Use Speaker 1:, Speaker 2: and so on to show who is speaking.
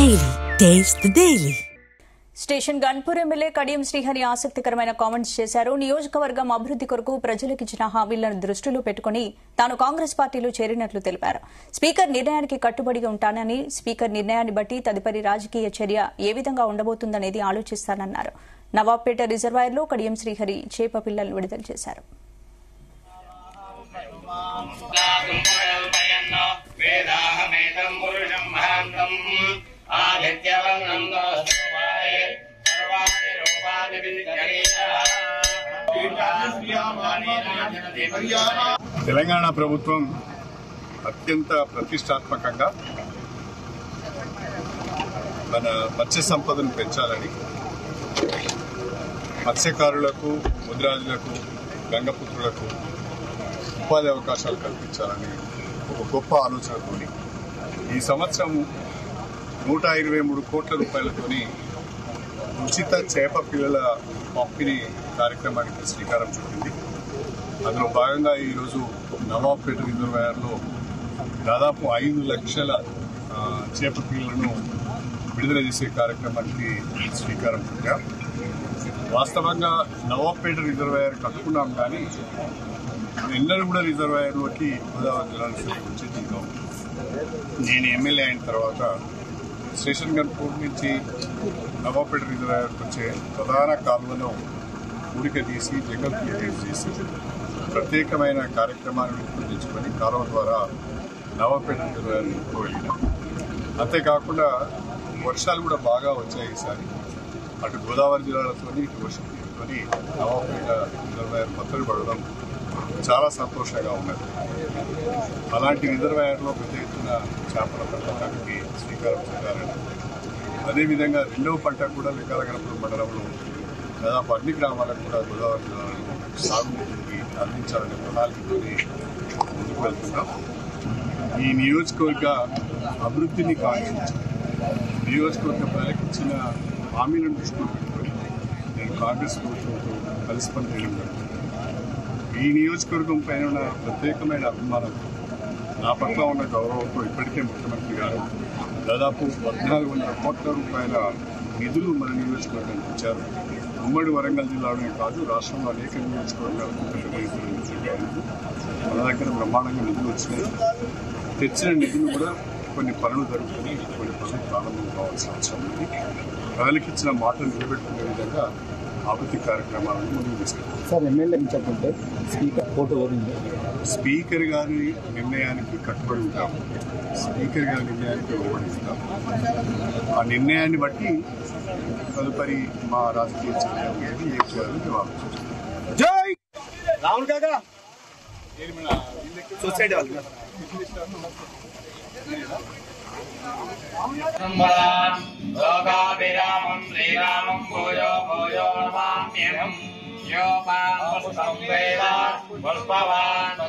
Speaker 1: Daily. Taste the Daily.
Speaker 2: Station Ghanpur MLA Kadiyam Srihari ఆసక్తికరమైన comments చేశారు. నియోజకవర్గం అభివృద్ధి కొరకు ప్రజలకు ఇచ్చిన హామీలను దృష్టిలో పెట్టుకుని తాను కాంగ్రెస్ పార్టీలో చేరినట్లు తెలిపారు. స్పీకర్ నిర్ణయానికి కట్టుబడి ఉంటానని, స్పీకర్ నిర్ణయాన్ని బట్టి తదుపరి రాజకీయ చర్య ఏ విధంగా ఉండబోతుందనేది ఆలోచిస్తానన్నారు. నవాబ్పేట రిజర్వాయర్లో కడియం శ్రీహరి చేప పిల్లలను విడుదల చేశారు.
Speaker 3: తెలంగాణ ప్రభుత్వం అత్యంత ప్రతిష్టాత్మకంగా మన మత్స్య సంపదను పెంచాలని, మత్స్యకారులకు, ముద్రాజులకు, గంగపుత్రులకు ఉపాధి అవకాశాలు కల్పించాలని ఒక గొప్ప ఆలోచనతోని ఈ సంవత్సరం 123 కోట్ల రూపాయలతోని ఉచిత చేప పిల్లల పంపిణీ కార్యక్రమానికి శ్రీకారం చుట్టింది. అందులో భాగంగా ఈరోజు నవాబ్పేట రిజర్వాయర్లో దాదాపు 5 లక్షల చేప పిల్లలను విడుదల చేసే కార్యక్రమానికి శ్రీకారం చుట్టాం. వాస్తవంగా నవాబ్పేట రిజర్వాయర్ కట్టుకున్నాం, కానీ ఎన్నడూ కూడా రిజర్వాయర్లోకి గోదావరి జలాలు వచ్చేది కావు. నేను ఎమ్మెల్యే అయిన తర్వాత స్టేషన్ గన్పూర్ నుంచి నవాబ్పేట రిజర్వాయర్కి వచ్చే ప్రధాన కాలువను ఊరిక తీసి జంగల్ క్లియరెన్స్ చేసి ప్రత్యేకమైన కార్యక్రమాలను రూపొందించుకొని కాలువ ద్వారా నవాబ్పేట రిజర్వాయర్ వెళ్ళినాం. అంతేకాకుండా వర్షాలు కూడా బాగా వచ్చాయి ఈసారి. అటు గోదావరి జిల్లాలతో ఇటు వర్షం తీసుకొని నవాబ్పేట రిజర్వాయర్ పత్తలు పడడం చాలా సంతోషంగా ఉన్నది. అలాంటి రిజర్వాయర్లో పెద్ద ఎత్తున చేపల పెంపకానికి శ్రీకారం చుట్టారని, అదేవిధంగా రెండవ పంట కూడా వికారగణపురం మండలంలో దాదాపు అన్ని గ్రామాలకు కూడా గోదావరి జిల్లాలో సాగునీటికి అందించాలనే ప్రణాళికతో ముందుకు వెళ్తున్నాం. ఈ నియోజకవర్గ అభివృద్ధిని కాంక్షించి నియోజకవర్గ ప్రజలకు ఇచ్చిన హామీలను దృష్టిలో పెట్టుకొని నేను కాంగ్రెస్ ప్రభుత్వంతో కలిసి పనిచేయడం జరుగుతుంది. ఈ నియోజకవర్గం పైన ఉన్న ప్రత్యేకమైన అభిమానం, నా పట్ల ఉన్న గౌరవంతో ఇప్పటికే ముఖ్యమంత్రి గారు దాదాపు 1400 కోట్ల రూపాయల నిధులు మన నియోజకవర్గానికి ఇచ్చారు. ఉమ్మడి వరంగల్ జిల్లాలోనే కాదు, రాష్ట్రంలో అనేక నియోజకవర్గాలకు మన దగ్గర బ్రహ్మాండంగా నిధులు వచ్చినాయి. తెచ్చిన నిధులు కూడా కొన్ని పనులు జరుగుతున్నాయి, కొన్ని పనులు ప్రారంభం కావాల్సిన అవసరం ఉంది. ప్రజలకు ఇచ్చిన మాటలు నిలబెట్టుకునే విధంగా అభివృద్ధి కార్యక్రమాలను ముందుకు తీసుకెళ్తాం.
Speaker 4: సార్, ఎమ్మెల్యే చెప్పంటే స్పీకర్ ఫోటో
Speaker 3: స్పీకర్ గారి నిర్ణయానికి కట్టుబడి ఉంటాం. స్పీకర్ గారి నిర్ణయానికి లోబడి ఉంటాం. ఆ నిర్ణయాన్ని బట్టి తదుపరి మా రాజకీయ చర్య అనేది ఏ చేయాలని మేము ఆలోచిస్తాం.
Speaker 4: జై రాహుల్ కాకా సొసైటీ వాళ్ళు
Speaker 5: లోకాభిరామం శ్రీరామం భూయో భూయో నమామ్యహం. యో మాం పుష్పం వేద పుష్పవాన్